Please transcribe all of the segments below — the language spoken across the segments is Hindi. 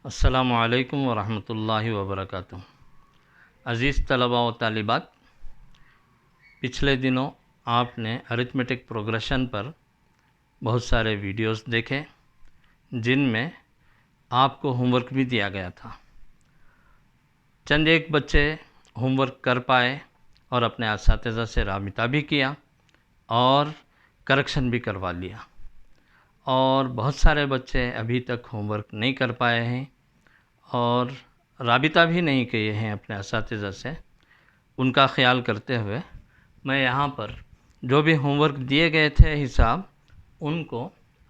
अस्सलामु अलैकुम वरहमतुल्लाहि वबरकातुहू। अज़ीज़ तलबा व तालिबात, पिछले दिनों आपने अरिथमेटिक प्रोग्रेशन पर बहुत सारे वीडियोस देखे जिनमें आपको होमवर्क भी दिया गया था। चंद एक बच्चे होमवर्क कर पाए और अपने असातिज़ा से राबिता भी किया और करेक्शन भी करवा लिया, और बहुत सारे बच्चे अभी तक होमवर्क नहीं कर पाए हैं और राबिता भी नहीं किए हैं अपने असातिज़ा से। उनका ख्याल करते हुए मैं यहाँ पर जो भी होमवर्क दिए गए थे हिसाब, उनको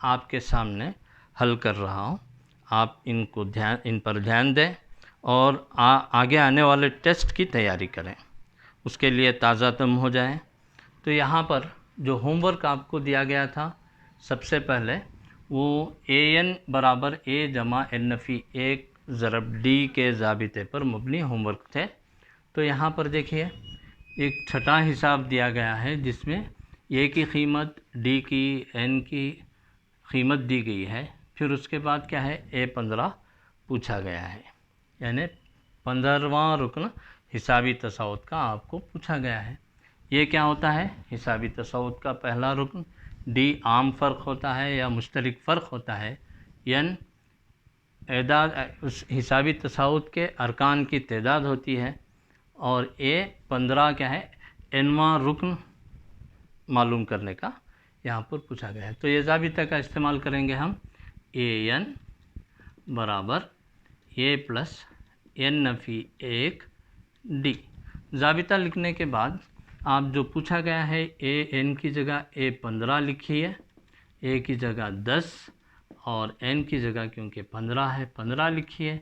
आपके सामने हल कर रहा हूँ। आप इन पर ध्यान दें और आगे आने वाले टेस्ट की तैयारी करें, उसके लिए ताज़ा दम हो जाएं। तो यहाँ पर जो होमवर्क आपको दिया गया था, सबसे पहले वो an बराबर a जमा n नफ़ी 1 ज़रब d के ज़ाबिते पर मुबनी होमवर्क थे। तो यहाँ पर देखिए एक छठा हिसाब दिया गया है जिसमें a की कीमत, d की, n की कीमत दी गई है। फिर उसके बाद क्या है, a15 पूछा गया है, यानी 15वां रुकन हिसाबी तसावुत का आपको पूछा गया है। ये क्या होता है, हिसाबी तसावुत का पहला रुकन। d आम फ़र्क होता है या मुश्तरक फ़र्क होता है। n एदाद उस हिसाबी तसावुत के अरकान की तादाद होती है। और a15 क्या है, nवां रुकन मालूम करने का यहाँ पर पूछा गया है। तो ये ज़ाबिता का इस्तेमाल करेंगे हम। an बराबर a प्लस n नफ़ी 1 d। ज़ाबिता लिखने के बाद आप जो पूछा गया है n की जगह a15 लिखिए, a की जगह 10 और n की जगह क्योंकि 15 है 15 लिखिए।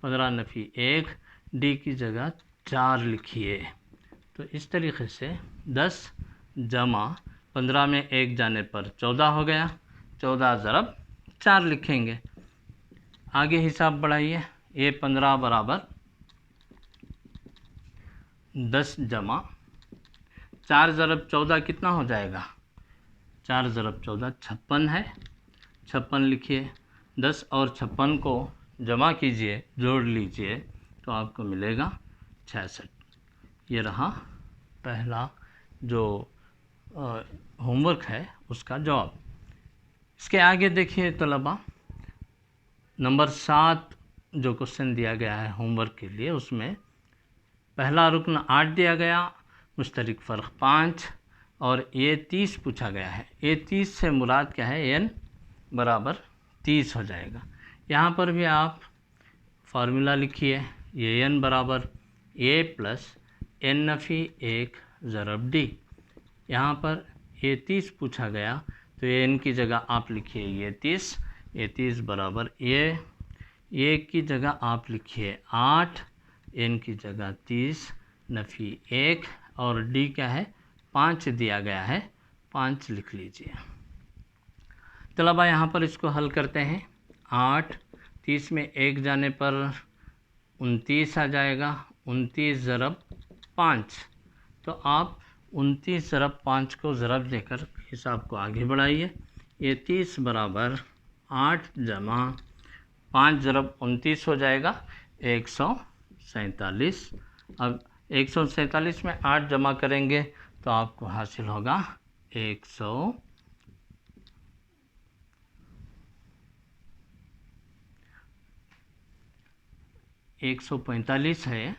15 नफ़ी 1 d की जगह 4 लिखिए। तो इस तरीके से 10 जमा 15 में 1 जाने पर 14 हो गया। 14 ज़रब 4 लिखेंगे। आगे हिसाब बढ़ाइए। a15 बराबर 10 जमा 4 ज़रब 14 कितना हो जाएगा, 4 ज़रब 14 56 है। 56 लिखिए। 10 और 56 को जमा कीजिए, जोड़ लीजिए तो आपको मिलेगा 66। ये रहा पहला जो होमवर्क है उसका जवाब। इसके आगे देखिए तलबा, नंबर 7 जो क्वेश्चन दिया गया है होमवर्क के लिए, उसमें पहला रुकन 8 दिया गया, मुश्तरक फ़र्क 5 और ये 30 पूछा गया है। ये 30 से मुराद क्या है, n बराबर 30 हो जाएगा। यहाँ पर भी आप फार्मूला लिखिए। ये n बराबर a प्लस n नफ़ी 1 ज़रब d। यहाँ पर ये 30 पूछा गया तो ये n की जगह आप लिखिए ये 30 बराबर a की जगह आप लिखिए 8, n की जगह 30 नफ़ी 1 और d क्या है 5 दिया गया है, 5 लिख लीजिए। तलबा यहाँ पर इसको हल करते हैं। 8 30 में 1 जाने पर 29 आ जाएगा। 29 ज़रब 5। तो आप 29 ज़रब 5 को ज़रब देकर हिसाब को आगे बढ़ाइए। ये 30 बराबर 8 जमा 5 ज़रब 29 हो जाएगा 147। अब 147 में 8 जमा करेंगे तो आपको हासिल होगा 145 है।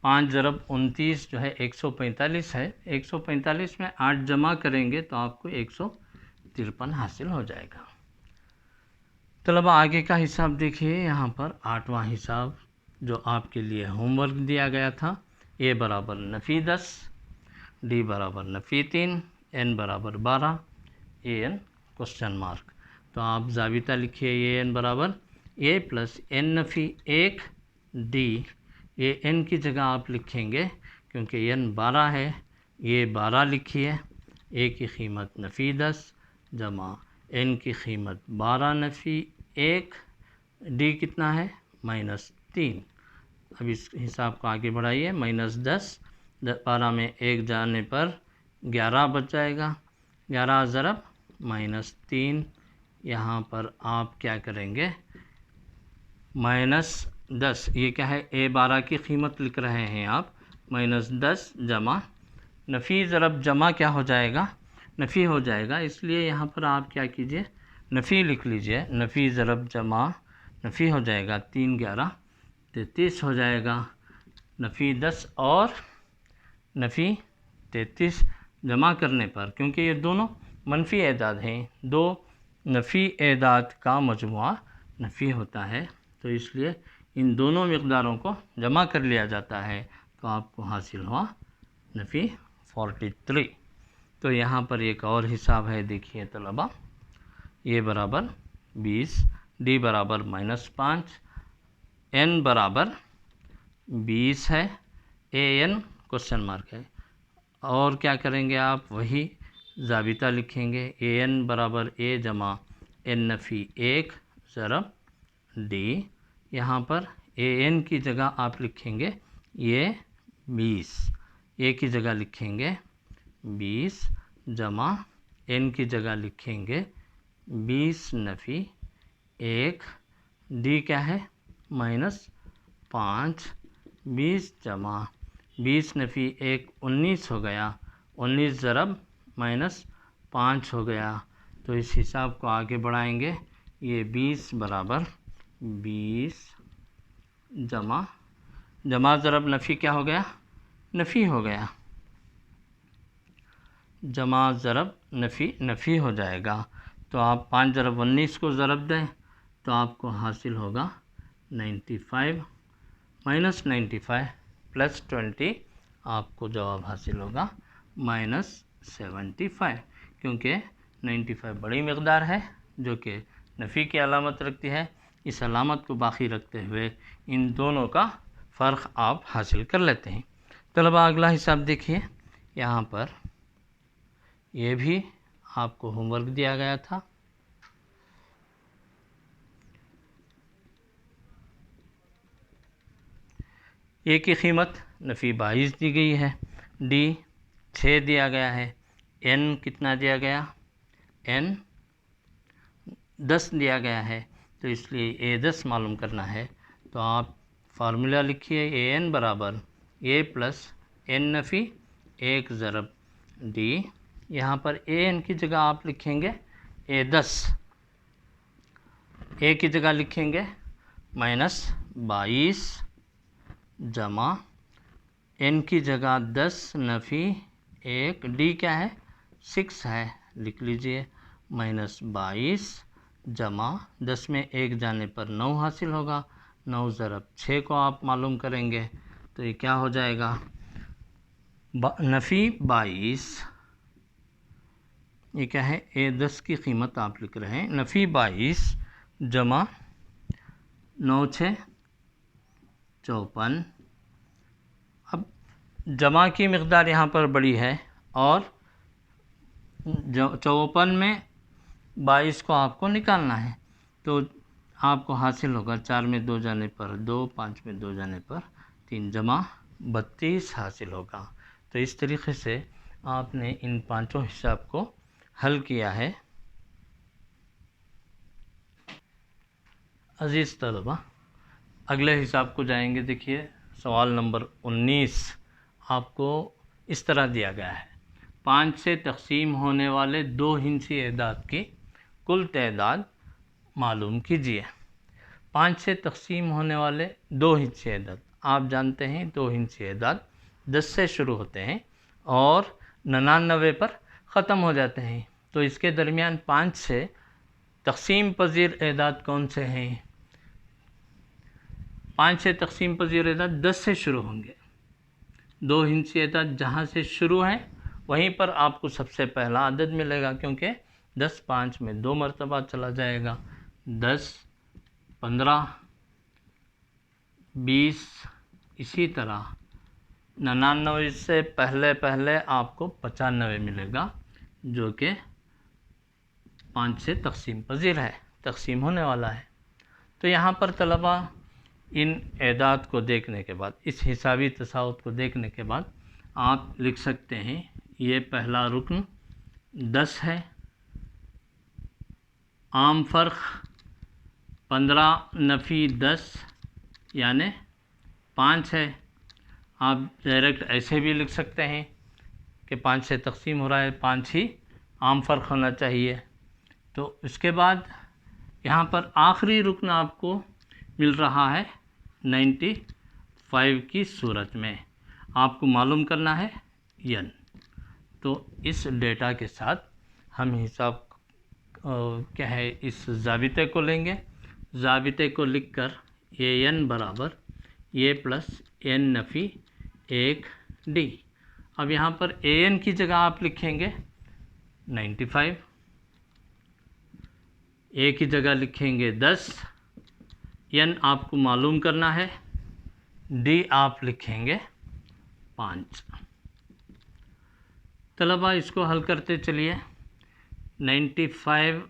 5 ज़रब 29 जो है 145 है। 145 में 8 जमा करेंगे तो आपको 153 हासिल हो जाएगा। तलबा आगे का हिसाब देखिए। यहाँ पर 8वां हिसाब जो आपके लिए होमवर्क दिया गया था, a बराबर नफ़ी 10, d बराबर नफ़ी 3, n बराबर 12, an क्वेश्चन मार्क। तो आप ज़ाबिता लिखिए an बराबर a प्लस n नफ़ी 1 d। ये n की जगह आप लिखेंगे क्योंकि n 12 है, ये 12 लिखिए। a की कीमत नफ़ी 10 जमा n की कीमत 12 नफ़ी 1, d कितना है -3। अब इस हिसाब को आगे बढ़ाइए। -10, 12 में 1 जाने पर 11 बच जाएगा। 11 ज़रब -3। यहाँ पर आप क्या करेंगे, -10, ये क्या है, A12 की कीमत लिख रहे हैं आप, -10 जमा नफ़ी ज़रब जमा क्या हो जाएगा, नफ़ी हो जाएगा। इसलिए यहाँ पर आप क्या कीजिए, नफ़ी लिख लीजिए, नफ़ी ज़रब जमा नफ़ी हो जाएगा, 3 11 33 हो जाएगा, नफ़ी 10 और नफ़ी 33 जमा करने पर, क्योंकि ये दोनों मनफी एदाद हैं, दो नफ़ी एदाद का मजमुआ नफ़ी होता है, तो इसलिए इन दोनों मकदारों को जमा कर लिया जाता है, तो आपको हासिल हुआ नफ़ी 43। तो यहाँ पर एक और हिसाब है, देखिए तलबा, ए बराबर 20, डी बराबर -5, एन बराबर 20 है, ए एन क्वेश्चन मार्क है, और क्या करेंगे आप, वही ज़ाबिता लिखेंगे, ए एन बराबर ए जमा एन नफ़ी 1 ज़रब डी। यहाँ पर ए एन की जगह आप लिखेंगे ये 20, ए की जगह लिखेंगे 20 जमा एन की जगह लिखेंगे 20 नफ़ी 1, डी क्या है -5, 20 जमा 20 नफ़ी 1 19 हो गया, 19 ज़रब -5 हो गया। तो इस हिसाब को आगे बढ़ाएंगे, ये 20 बराबर 20 जमा ज़रब नफ़ी क्या हो गया, नफ़ी हो गया, जमा ज़रब नफ़ी हो जाएगा। तो आप 5 ज़रब 19 को ज़रब दें तो आपको हासिल होगा 95 -95 + 20, आपको जवाब हासिल होगा -75, क्योंकि 95 बड़ी मकदार है जो कि नफ़ी की अलामत रखती है। इस अलामत को बाकी रखते हुए इन दोनों का फ़र्क आप हासिल कर लेते हैं। तलबा अगला हिसाब देखिए, यहाँ पर ये भी आपको होमवर्क दिया गया था। ए की कीमत नफ़ी 22 दी गई है, डी 6 दिया गया है, एन कितना दिया गया, एन 10 दिया गया है, तो इसलिए ए 10 मालूम करना है। तो आप फार्मूला लिखिए, ए एन बराबर ए प्लस एन नफ़ी 1 ज़रब डी। यहाँ पर ए एन की जगह आप लिखेंगे ए 10, ए की जगह लिखेंगे -22 जमा एन की जगह 10 नफ़ी 1, डी क्या है 6 है, लिख लीजिए -22 जमा 10 में 1 जाने पर 9 हासिल होगा, 9 ज़रब 6 को आप मालूम करेंगे, तो ये क्या हो जाएगा, नफ़ी 22, ये क्या है, ए 10 की कीमत आप लिख रहे हैं, नफ़ी 22 जमा 9 6 54। अब जमा की मकदार यहाँ पर बड़ी है और 54 में 22 को आपको निकालना है, तो आपको हासिल होगा 4 में 2 जाने पर 2, 5 में 2 जाने पर 3 जमा 32 हासिल होगा। तो इस तरीके से आपने इन पांचों हिसाब को हल किया है। अज़ीज़ तलबा, अगले हिसाब को जाएंगे। देखिए सवाल नंबर 19 आपको इस तरह दिया गया है, 5 से तकसीम होने वाले 2 हिंसी एदाद की कुल तादाद मालूम कीजिए। 5 से तकसीम होने वाले 2 हिंसी एदाद, आप जानते हैं 2 हिंसी एदाद 10 से शुरू होते हैं और 99 पर ख़त्म हो जाते हैं, तो इसके दरमियान 5 से तकसीम पजीर एदाद कौन से हैं? 5 से तकसीम पजीर एदाद 10 से शुरू होंगे। 2 हिंसी एदाद जहाँ से शुरू हैं वहीं पर आपको सबसे पहला अदद मिलेगा, क्योंकि 10 5 में 2 मरतबा चला जाएगा, 10 15 20, इसी तरह 99 से पहले आपको 95 मिलेगा, जो कि 5 से तकसीम पजीर है, तकसीम होने वाला है। तो यहाँ पर तलबा इन एदाद को देखने के बाद, इस हिसाबी तसावुत को देखने के बाद आप लिख सकते हैं ये पहला रुकन 10 है, आम फ़र्क 15 नफ़ी 10 यानि 5 है। आप डायरेक्ट ऐसे भी लिख सकते हैं कि 5 से तकसीम हो रहा है, 5 ही आम फ़र्क होना चाहिए। तो इसके बाद यहाँ पर आखिरी रुकन आपको मिल रहा है 95 की सूरत में। आपको मालूम करना है n। तो इस डेटा के साथ हम हिसाब क्या है, इस ज़ाबिते को लेंगे। ज़ाबिते को लिखकर an बराबर a प्लस n नफ़ी 1d। अब यहाँ पर an की जगह आप लिखेंगे 95, a की जगह लिखेंगे 10, n आपको मालूम करना है, d आप लिखेंगे 5। तलबा इसको हल करते चलिए। 95,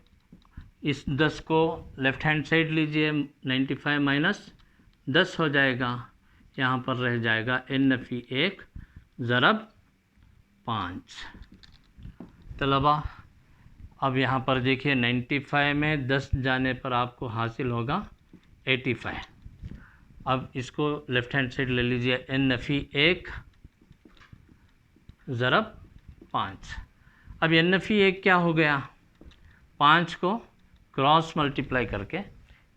इस 10 को लेफ़्ट हैंड साइड लीजिए, 95 माइनस 10 हो जाएगा। यहाँ पर रह जाएगा n नफ़ी 1 ज़रब 5। तलबा अब यहाँ पर देखिए 95 में 10 जाने पर आपको हासिल होगा 85। अब इसको लेफ़्ट हैंड साइड ले लीजिए, n नफ़ी 1 ज़रब 5। अब n नफ़ी 1 क्या हो गया, 5 को क्रॉस मल्टीप्लाई करके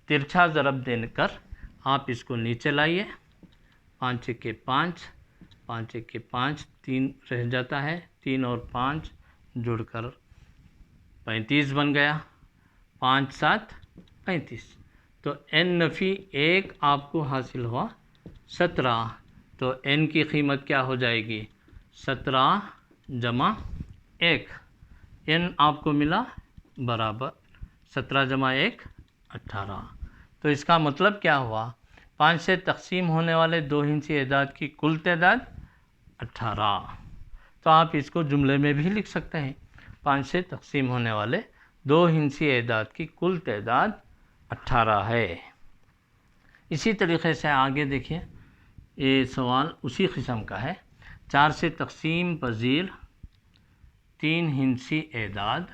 तिरछा ज़रब देकर आप इसको नीचे लाइए। 5 1 के 5, 5 1 के 5, 3 रह जाता है, 3 और 5 जुड़कर 35 बन गया। 5 7 35। तो n नफ़ी 1 आपको हासिल हुआ 17। तो n की कीमत क्या हो जाएगी, 17 जमा 1। n आपको मिला बराबर 17 जमा 1 18। तो इसका मतलब क्या हुआ, 5 से तकसीम होने वाले 2 हिंसी एदाद की कुल तादाद 18। तो आप इसको जुमले में भी लिख सकते हैं, 5 से तकसीम होने वाले 2 हिंसी एदाद की कुल तादाद 18 है। इसी तरीक़े से आगे देखिए, ये सवाल उसी किस्म का है। 4 से तकसीम पज़ीर 3 हिंसी एदाद,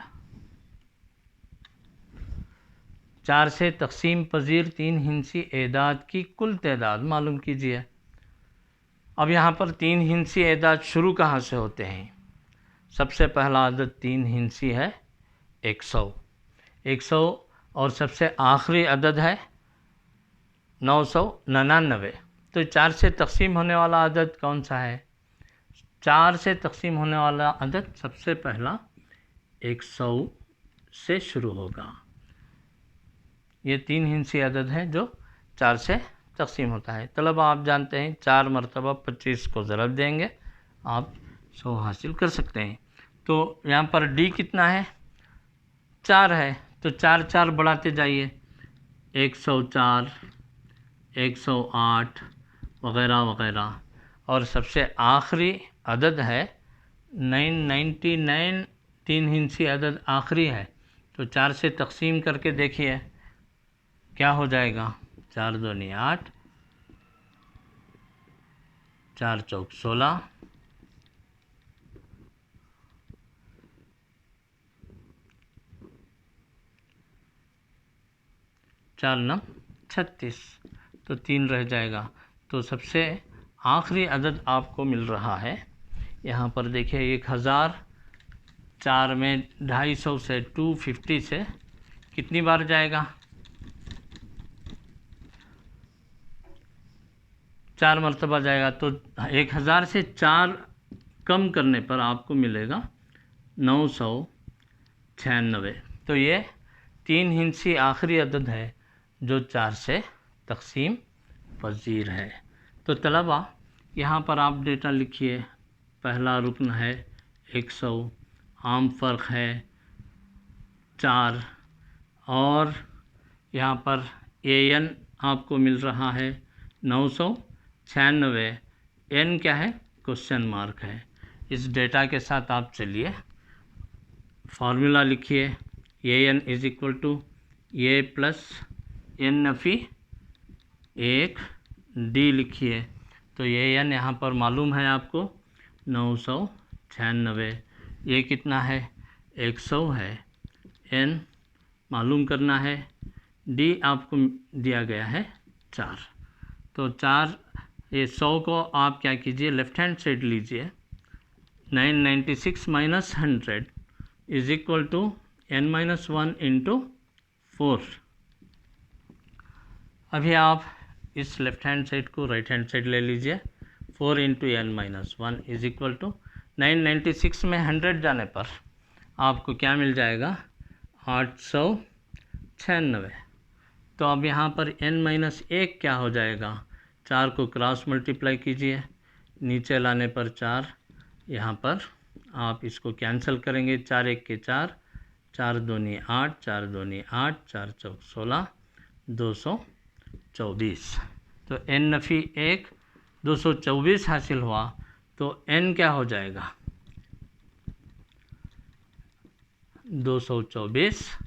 4 से तकसीम पज़ीर 3 हिंसी एदाद की कुल तादाद मालूम कीजिए। अब यहाँ पर 3 हिंसी एदाद शुरू कहाँ से होते हैं। सबसे पहला अदद 3 हिंसी है 100 और सबसे आखिरी अदद है 999। तो 4 से तकसीम होने वाला अदद कौन सा है, 4 से तकसीम होने वाला अदद सबसे पहला 100 से शुरू होगा। ये 3 हिंसी अदद है जो 4 से तकसीम होता है। तलबा आप जानते हैं 4 मरतबा 25 को ज़रब देंगे, आप 100 हासिल कर सकते हैं। तो यहाँ पर d कितना है, 4 है। तो 4 4 बढ़ाते जाइए, 104 108 वग़ैरह वग़ैरह। और सबसे आखिरी अदद है 999, 3 हिंसी अदद आखिरी है। तो 4 से तकसीम करके देखिए क्या हो जाएगा, 4 दूनी 8, 4 चौक 16, 4 9 36। तो 3 रह जाएगा। तो सबसे आखिरी अदद आपको मिल रहा है, यहाँ पर देखिए 1000, 4 में 250 से 250 से कितनी बार जाएगा, 4 मरतबा जाएगा। तो 1000 से 4 कम करने पर आपको मिलेगा 996। तो ये 3 हिंसी आखिरी अदद है जो 4 से तकसीम पज़ीर है। तो तलबा यहाँ पर आप डेटा लिखिए। पहला रुकन है 100, आम फ़र्क है 4, और यहाँ पर an आपको मिल रहा है 996। n क्या है, क्वेश्चन मार्क है। इस डेटा के साथ आप चलिए फार्मूला लिखिए, an is equal to a plus n नफ़ी 1 d लिखिए। तो ये n यहाँ पर मालूम है आपको 996। ये कितना है, 100 है। n मालूम करना है, डी आपको दिया गया है 4। तो 4 ये 100 को आप क्या कीजिए, लेफ्ट हैंड साइड लीजिए। 996 minus 100 is equal to n-1 into 4। अभी आप इस लेफ्ट हैंड साइड को राइट हैंड साइड ले लीजिए। 4 into n-1 is equal to 996 में 100 जाने पर आपको क्या मिल जाएगा, 896। तो अब यहाँ पर n-1 क्या हो जाएगा, 4 को क्रॉस मल्टीप्लाई कीजिए, नीचे लाने पर 4, यहाँ पर आप इसको कैंसिल करेंगे, 4 1 के 4, 4 दूनी 8, 4 दूनी 8, 4 चौक 16, 224। तो n-1 224 हासिल हुआ। तो n क्या हो जाएगा, 224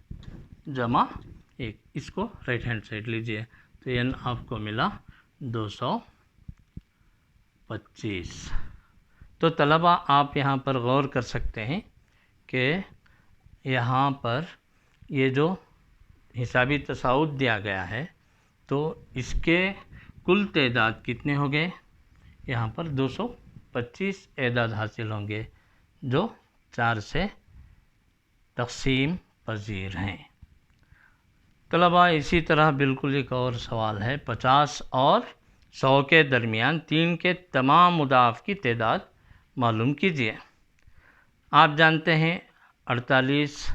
जमा 1। इसको राइट हैंड साइड लीजिए, तो n आपको मिला 225। तो तलबा आप यहाँ पर गौर कर सकते हैं कि यहाँ पर ये जो हिसाबी तसाउद दिया गया है, तो इसके कुल तादाद कितने हो गए, यहाँ पर 225 एदाद हासिल होंगे जो 4 से तक़सीम पज़ीर हैं। तलबा इसी तरह बिल्कुल एक और सवाल है, 50 और 100 के दरमियान 3 के तमाम मुदाफ़ की तादाद मालूम कीजिए। आप जानते हैं 48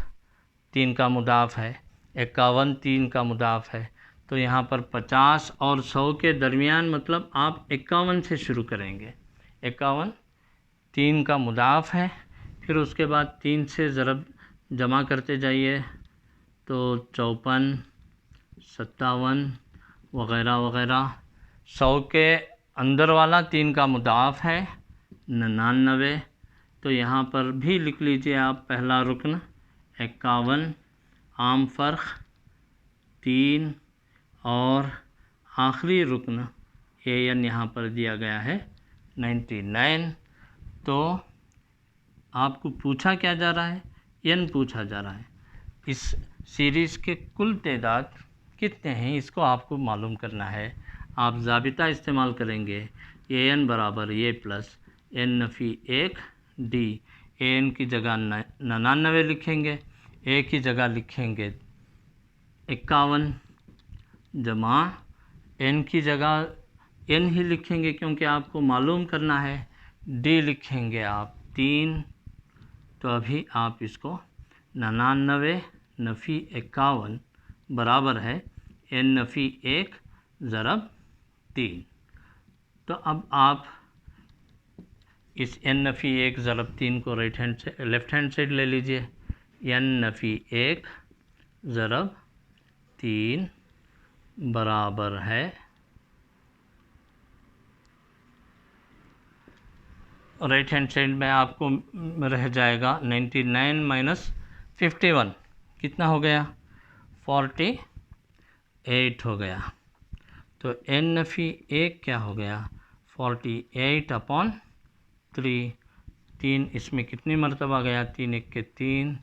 3 का मुदाफ़ है, 51 3 का मुदाफ़ है। तो यहाँ पर 50 और 100 के दरमियान मतलब आप 51 से शुरू करेंगे। 51 3 का मुदाफ़ है, फिर उसके बाद 3 से ज़रब जमा करते जाइए, तो 54 57 वग़ैरह वग़ैरह। 100 के अंदर वाला 3 का मुदाफ़ है 99। तो यहाँ पर भी लिख लीजिए आप, पहला रुकन 51, आम फ़र्क 3 और आखिरी रुकन an यहाँ पर दिया गया है 99। तो आपको पूछा क्या जा रहा है, n पूछा जा रहा है। इस सीरीज़ के कुल तादाद कितने हैं इसको आपको मालूम करना है। आप ज़ाबिता इस्तेमाल करेंगे, an बराबर a plus n-1 d। an की जगह 99 लिखेंगे, a की जगह लिखेंगे 51 जमा n की जगह n ही लिखेंगे क्योंकि आपको मालूम करना है, d लिखेंगे आप 3। तो अभी आप इसको 99-51 बराबर है n-1 ज़रब 3। तो अब आप इस n-1 ज़रब 3 को लेफ़्ट हैंड साइड ले लीजिए। n-1 ज़रब 3 बराबर है राइट हैंड साइड में आपको रह जाएगा 99 माइनस 51 कितना हो गया, 48 हो गया। तो n-1 क्या हो गया, 48/3। 3 इसमें कितनी मरतबा गया, 3 1 के 3,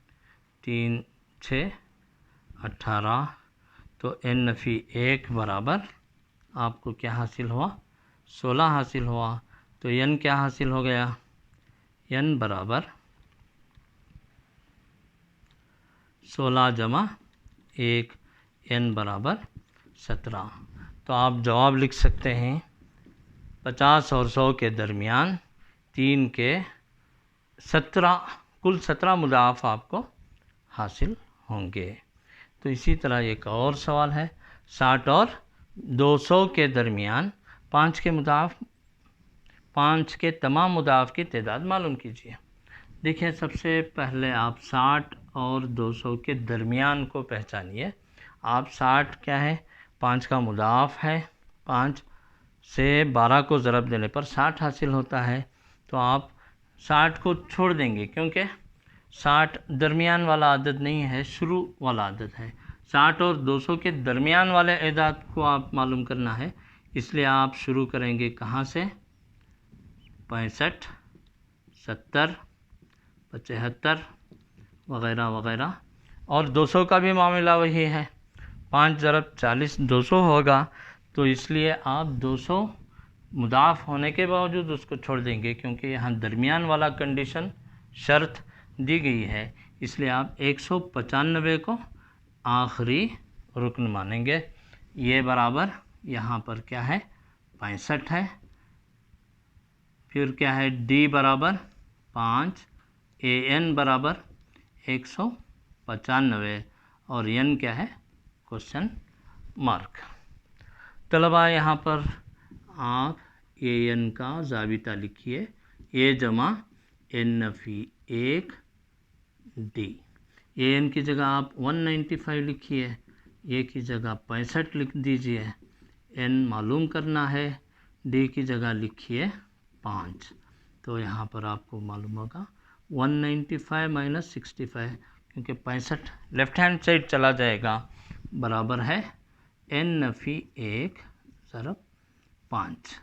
3 6 18। तो n-1 बराबर आपको क्या हासिल हुआ, 16 हासिल हुआ। तो n क्या हासिल हो गया, n बराबर 16 जमा 1, n बराबर 17। तो आप जवाब लिख सकते हैं 50 और 100 के दरमियान 3 के 17 कुल 17 मुदाफ़ आपको हासिल होंगे। तो इसी तरह एक और सवाल है, 60 और 200 के दरमियान 5 के मुदाफ़ 5 के तमाम मुदाफ़ की तादाद मालूम कीजिए। देखिए सबसे पहले आप 60 और 200 के दरमियान को पहचानिए। आप 60 क्या है, 5 का मुदाफ़ है, 5 से 12 को ज़रब देने पर 60 हासिल होता है। तो आप 60 को छोड़ देंगे क्योंकि 60 दरमियान वाला आदद नहीं है, शुरू वाला आदद है। 60 और 200 के दरमियान वाले एदाद को आप मालूम करना है, इसलिए आप शुरू करेंगे कहाँ से, 65 70 75 वग़ैरह वग़ैरह। और 200 का भी मामला वही है, 5 ज़रब 40 200 होगा, तो इसलिए आप 200 मुदाफ़ होने के बावजूद उसको छोड़ देंगे, क्योंकि यहाँ दरमियान वाला कंडीशन शर्त दी गई है, इसलिए आप 195 को आखिरी रुकन मानेंगे। ये बराबर यहाँ पर क्या है 65 है, फिर क्या है डी बराबर 5, ए एन बराबर 195 और एन क्या है क्वेश्चन मार्क। तलबा यहाँ पर आप ए एन का ज़ाबिता लिखिए, ए जमा N fee 1 D. A N की जगह आप 195 लिखिए, ए की जगह 65 लिख दीजिए, एन मालूम करना है, डी की जगह लिखिए 5। तो यहाँ पर आपको मालूम होगा 195 माइनस 65, क्योंकि 65 लेफ़्ट हैंड साइड चला जाएगा, बराबर है एन फी 1 ज़रब 5।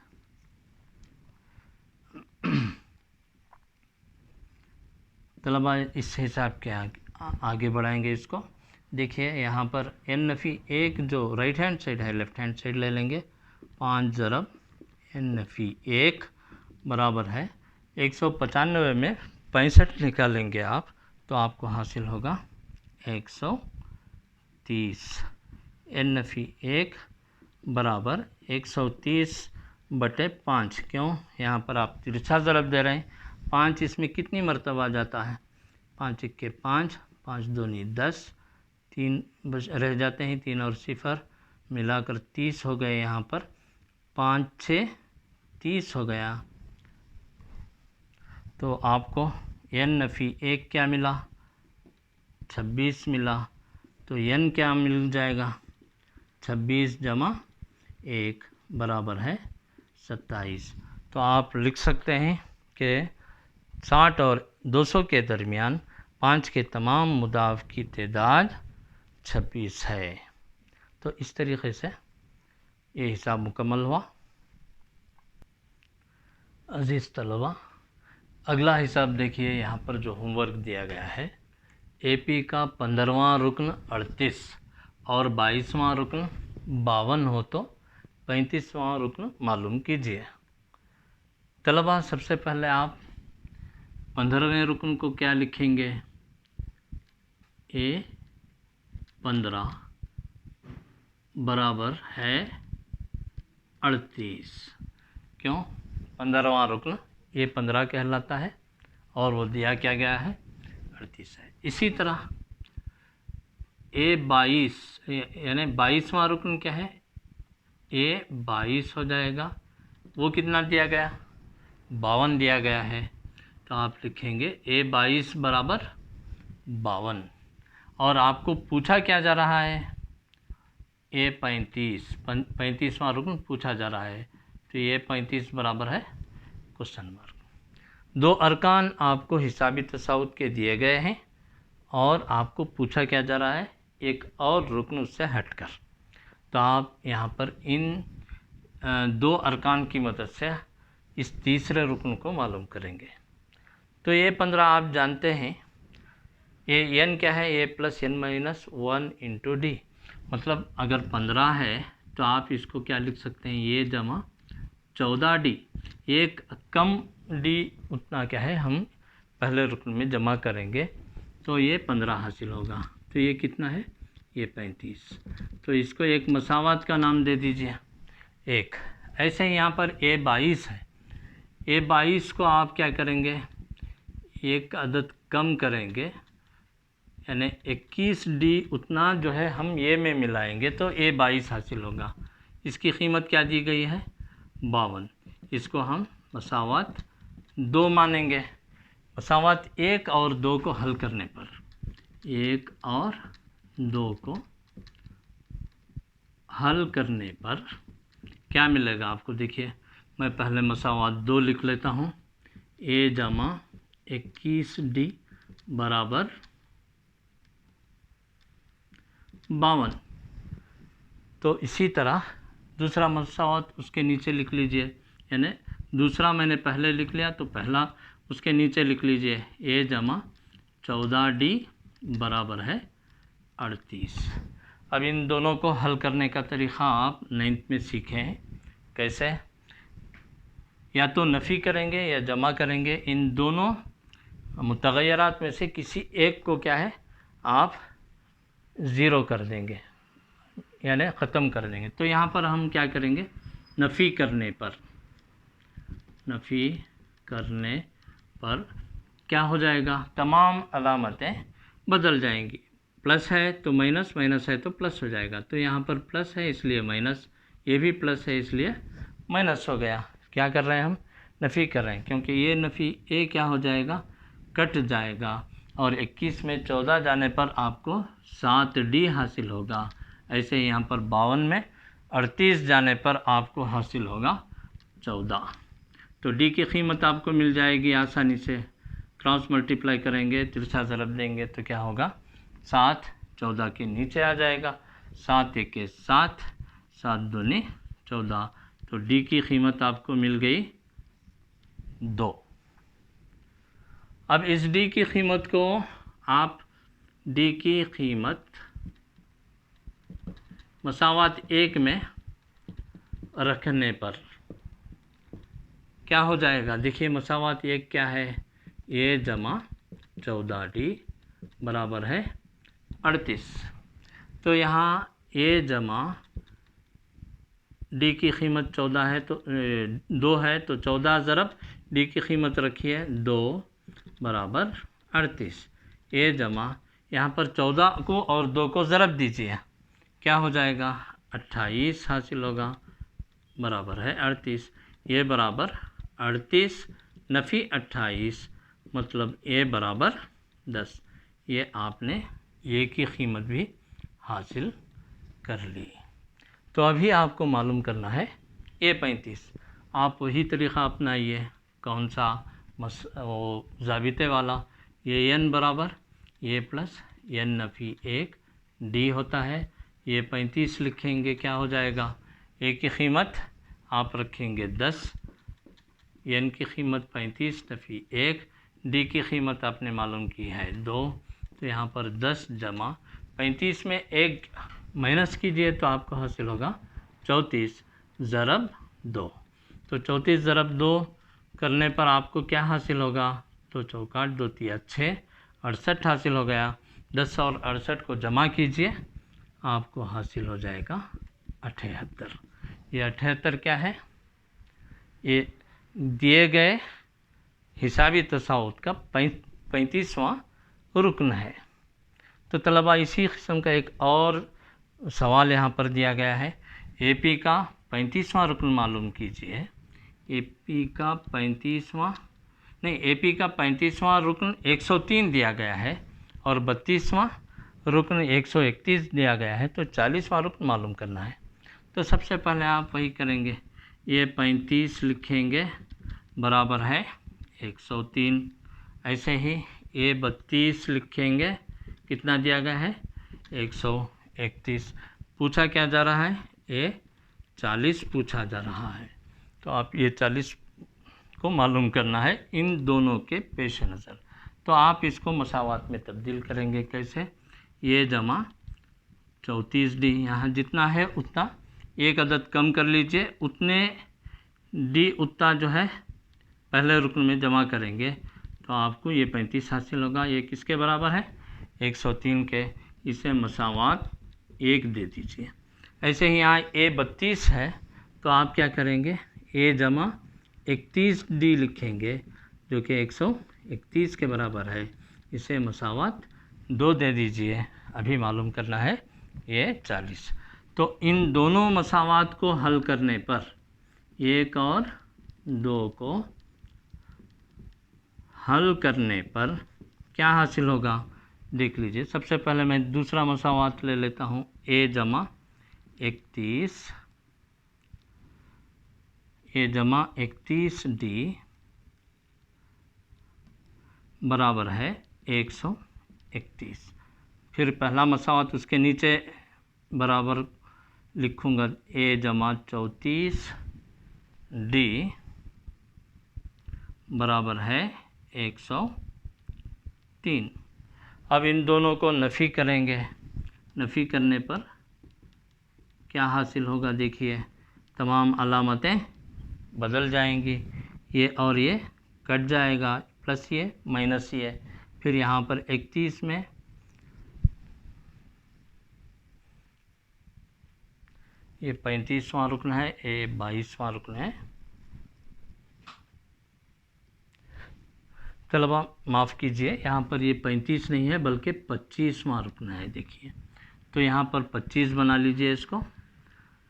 तलबा इस हिसाब के आगे बढ़ाएंगे इसको। देखिए यहाँ पर एन नफ़ी 1 जो राइट हैंड साइड है लेफ़्ट हैंड साइड ले लेंगे, 5 ज़रब एन नफ़ी 1 बराबर है 195 में 65 निकालेंगे आप, तो आपको हासिल होगा 130। एन नफ़ी 1 बराबर 130/5। क्यों यहाँ पर आप तिरछा ज़रब दे रहे हैं, 5 इसमें कितनी मरतबा जाता है, 5 1 के 5, 5 दूनी 10, 3 बच रह जाते हैं, 3 और 0 मिलाकर 30 हो गए। यहाँ पर 5 6 30 हो गया, तो आपको एन नफ़ी 1 क्या मिला 26 मिला, तो एन क्या मिल जाएगा 26 जमा 1 बराबर है 27। तो आप लिख सकते हैं कि 60 और 200 के दरमियान 5 के तमाम मुदाफ़ की तादाद 26 है। तो इस तरीक़े से ये हिसाब मुकम्मल हुआ। अज़ीज़ तलबा, अगला हिसाब देखिए, यहाँ पर जो होमवर्क दिया गया है, एपी का 15वां रुकन 38 और 22वां रुकन 52 हो तो 35वां रुकन मालूम कीजिए। तलबा सबसे पहले आप 15वें रुकन को क्या लिखेंगे, ए 15 बराबर है 38। क्यों 15वां रुकन ये 15 कहलाता है और वो दिया क्या गया है 38 है। इसी तरह ए 22 यानी 22वां रुकन क्या है, ए 22 हो जाएगा, वो कितना दिया गया 52 दिया गया है, तो आप लिखेंगे ए 22 बराबर 52। और आपको पूछा क्या जा रहा है, ए 35वां रुकन पूछा जा रहा है, तो ये 35 बराबर है क्वेश्चन मार्क। 2 अरकान आपको हिसाबी तसाउत के दिए गए हैं और आपको पूछा क्या जा रहा है एक और रुकन उससे हटकर, तो आप यहाँ पर इन 2 अरकान की मदद से इस तीसरे रुकन को मालूम करेंगे। तो ये 15 आप जानते हैं, ये एन क्या है, a plus n minus 1 into d, मतलब अगर 15 है तो आप इसको क्या लिख सकते हैं, ये जमा 14D। एक कम डी उतना क्या है हम पहले रुकन में जमा करेंगे, तो ये 15 हासिल होगा, तो ये कितना है ये 35। तो इसको एक मसावत का नाम दे दीजिए एक। ऐसे ही यहाँ पर ए 22 है, ए 22 को आप क्या करेंगे एक अदद कम करेंगे, यानी 21D उतना जो है हम ये में मिलाएंगे तो ए 22 हासिल होगा। इसकी कीमत क्या दी गई है 52। इसको हम मसावत 2 मानेंगे। मसावत 1 और 2 को हल करने पर, 1 और 2 को हल करने पर क्या मिलेगा आपको, देखिए मैं पहले मसावत 2 लिख लेता हूँ, ए जमा 21D बराबर 52। तो इसी तरह दूसरा मसावत उसके नीचे लिख लीजिए, यानी दूसरा मैंने पहले लिख लिया तो पहला उसके नीचे लिख लीजिए, ए जमा 14D बराबर है 38। अब इन दोनों को हल करने का तरीक़ा आप 9th में सीखें। कैसे? या तो नफ़ी करेंगे या जमा करेंगे, इन दोनों मुतग़य्यरात में से किसी एक को क्या है आप ज़ीरो कर देंगे, यानी ख़त्म कर देंगे। तो यहाँ पर हम क्या करेंगे, नफ़ी करने पर क्या हो जाएगा, तमाम अलामतें बदल जाएंगी। प्लस है तो माइनस, माइनस है तो प्लस हो जाएगा। तो यहाँ पर प्लस है इसलिए माइनस, ये भी प्लस है इसलिए माइनस हो गया। क्या कर रहे हैं हम, नफ़ी कर रहे हैं, क्योंकि ये नफ़ी ए क्या हो जाएगा, कट जाएगा। और 21 में 14 जाने पर आपको 7D हासिल होगा। ऐसे ही यहाँ पर 52 में 38 जाने पर आपको हासिल होगा 14। तो डी की कीमत आपको मिल जाएगी आसानी से। क्रॉस मल्टीप्लाई करेंगे, तिरछा ज़रब देंगे तो क्या होगा, 7 14 के नीचे आ जाएगा। 7 1 7, 7 दूनी 14। तो डी की कीमत आपको मिल गई 2। अब इस डी की कीमत को आप डी की कीमत मसावात 1 में रखने पर क्या हो जाएगा, देखिए मसावात 1 क्या है, ए जमा 14D बराबर है 38। तो यहाँ ए जमा डी की कीमत 14 है तो 2 है, तो 14 ज़रब डी की कीमत रखिए 2 बराबर 38। ए जमा यहाँ पर 14 को और 2 को ज़रब दीजिए, क्या हो जाएगा, 28 हासिल होगा बराबर है 38। ये बराबर 38 नफ़ी 28 मतलब ए बराबर 10। ये आपने ए की कीमत भी हासिल कर ली। तो अभी आपको मालूम करना है ए 35। आप वही तरीक़ा अपनाइए, कौन सा, वो ज़ाबिते वाला। ये एन बराबर ए प्लस एन नफ़ी 1 डी होता है। ये 35 लिखेंगे, क्या हो जाएगा, ए की कीमत आप रखेंगे 10, एन की कीमत 35 नफ़ी 1, डी की कीमत आपने मालूम की है 2। तो यहाँ पर 10 जमा 35 में 1 माइनस कीजिए तो आपको हासिल होगा 34 ज़रब 2। तो 34 ज़रब 2 करने पर आपको क्या हासिल होगा, तो चौकाट 2 तिया 6, 68 हासिल हो गया। 10 और 68 को जमा कीजिए, आपको हासिल हो जाएगा 78। ये 78 क्या है, ये दिए गए हिसाबी तसाउत का 35वां रुकन है। तो तलबा इसी किस्म का एक और सवाल यहाँ पर दिया गया है, एपी का 35वां रुकन मालूम कीजिए। एपी का 35वां नहीं, एपी का 35वां रुकन 103 दिया गया है और 32वां रुकन 131 दिया गया है। तो 40वां रुकन मालूम करना है। तो सबसे पहले आप वही करेंगे, ये 35 लिखेंगे बराबर है 103। ऐसे ही ये 32 लिखेंगे, कितना दिया गया है 131। पूछा क्या जा रहा है, ये 40 पूछा जा रहा है। तो आप ये 40 को मालूम करना है इन दोनों के पेश नज़र। तो आप इसको मसावात में तब्दील करेंगे कैसे, ये जमा 34D, यहाँ जितना है उतना एक अदद कम कर लीजिए, उतने डी उतना जो है पहले रुकन में जमा करेंगे तो आपको ये 35 हासिल होगा। ये किसके बराबर है, 103 के। इसे मसावात 1 दे दीजिए। ऐसे ही यहाँ ए 32 है तो आप क्या करेंगे, ए जमा 31D लिखेंगे जो कि 131 के बराबर है। इसे मसावात 2 दे दीजिए। अभी मालूम करना है ये 40। तो इन दोनों मसावात को हल करने पर 1 और 2 को हल करने पर क्या हासिल होगा, देख लीजिए। सबसे पहले मैं दूसरा मसावात ले लेता हूँ, ए जमा 31D बराबर है 131। फिर पहला मसावात उसके नीचे बराबर लिखूँगा, ए जमा 34D बराबर है 103। अब इन दोनों को नफ़ी करेंगे। नफ़ी करने पर क्या हासिल होगा, देखिए तमाम अलामतें बदल जाएंगी, ये और ये कट जाएगा, प्लस ये माइनस ये। फिर यहाँ पर 31 में ये 35वां रुकन है, ये 22वां रुकन है। तलबा माफ़ कीजिए, यहाँ पर ये 35 नहीं है बल्कि 25वां रुकन है। देखिए तो यहाँ पर 25 बना लीजिए इसको।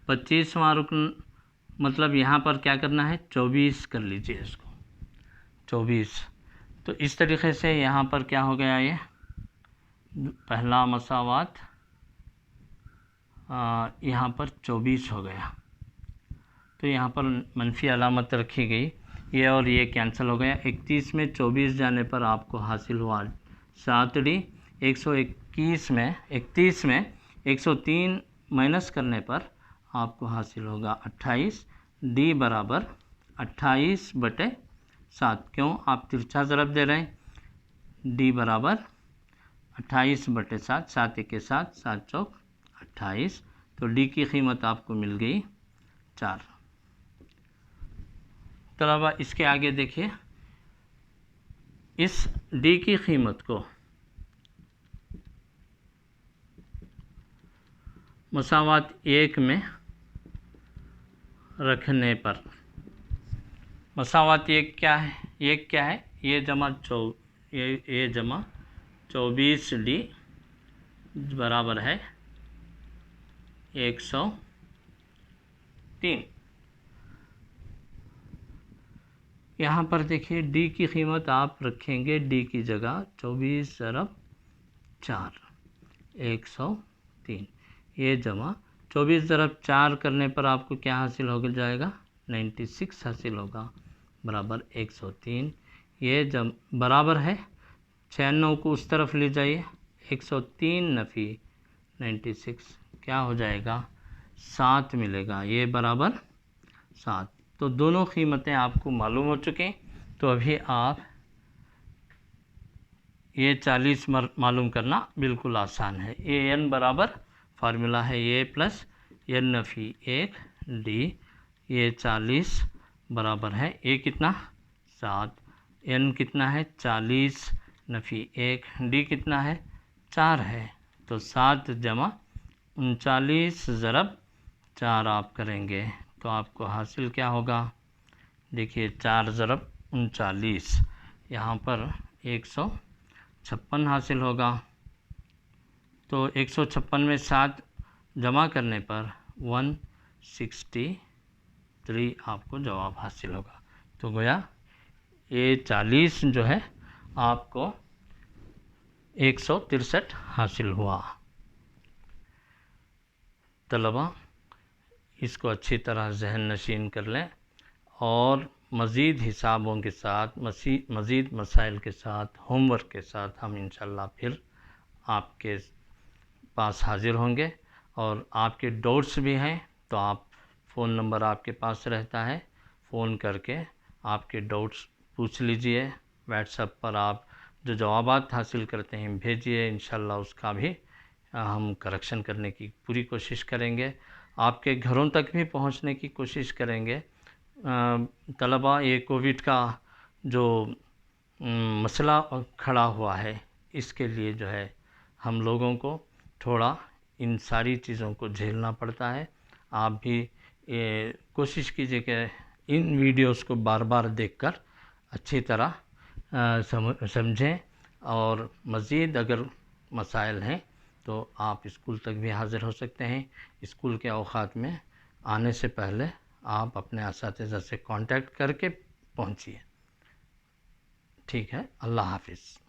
25वां रुकन मतलब यहाँ पर क्या करना है, 24 कर लीजिए इसको, 24। तो इस तरीक़े से यहाँ पर क्या हो गया, ये पहला मसावात यहाँ पर 24 हो गया। तो यहाँ पर मनफी अलामत रखी गई, ये और ये कैंसिल हो गया। 31 में 24 जाने पर आपको हासिल हुआ 7D। 121 में 31 में 103 माइनस करने पर आपको हासिल होगा 28। D बराबर 28/7। क्यों, आप तिरछा ज़रब दे रहे हैं। D बराबर 28/7, 7 1 के साथ 7 चौक 28। तो D की कीमत आपको मिल गई 4। तलबा इसके आगे देखिए, इस D की कीमत को मसावात 1 में रखने पर, मसावात 1 क्या है, ये जमा 24D बराबर है 103। यहाँ पर देखिए D की कीमत आप रखेंगे, D की जगह 24/4 103, ये जमा 24/4 करने पर आपको क्या हासिल हो जाएगा, 96 हासिल होगा, बराबर 103। ये जब बराबर है 6 9 को उस तरफ ले जाइए, 103 नफ़ी 96 क्या हो जाएगा, 7 मिलेगा, ये बराबर 7। तो दोनों कीमतें आपको मालूम हो चुके। तो अभी आप ये 40 मालूम करना बिल्कुल आसान है। AN बराबर फार्मूला है A प्लस N नफ़ी 1 D। ये 40 बराबर है A कितना 7, N कितना है 40 नफ़ी 1, D कितना है 4 है। तो 7 जमा 39 ज़रब 4 आप करेंगे तो आपको हासिल क्या होगा, देखिए 4 ज़रब 39, यहाँ पर 156 हासिल होगा। तो 156 में 7 जमा करने पर 163 आपको जवाब हासिल होगा। तो गोया ये 40 जो है आपको 163 हासिल हुआ। तलबा इसको अच्छी तरह जहन नशीन कर लें और मज़ीद हिसाबों के साथ, मज़ीद मसाइल के साथ, होमवर्क के साथ हम इंशाल्लाह फिर आपके पास हाज़िर होंगे। और आपके डाउट्स भी हैं तो आप फ़ोन नंबर आपके पास रहता है, फ़ोन करके आपके डाउट्स पूछ लीजिए। व्हाट्सएप पर आप जो जवाबात हासिल करते हैं भेजिए, इंशाल्लाह उसका भी हम करेक्शन करने की पूरी कोशिश करेंगे, आपके घरों तक भी पहुंचने की कोशिश करेंगे। तलबा ये कोविड का जो मसला खड़ा हुआ है, इसके लिए जो है हम लोगों को थोड़ा इन सारी चीज़ों को झेलना पड़ता है। आप भी ये कोशिश कीजिए कि इन वीडियोस को बार बार देखकर अच्छी तरह समझें और मज़ीद अगर मसाइल हैं तो आप स्कूल तक भी हाज़िर हो सकते हैं। स्कूल के औक़ात में आने से पहले आप अपने असातिज़ा से कांटेक्ट करके पहुंचिए। ठीक है, अल्लाह हाफ़िज़।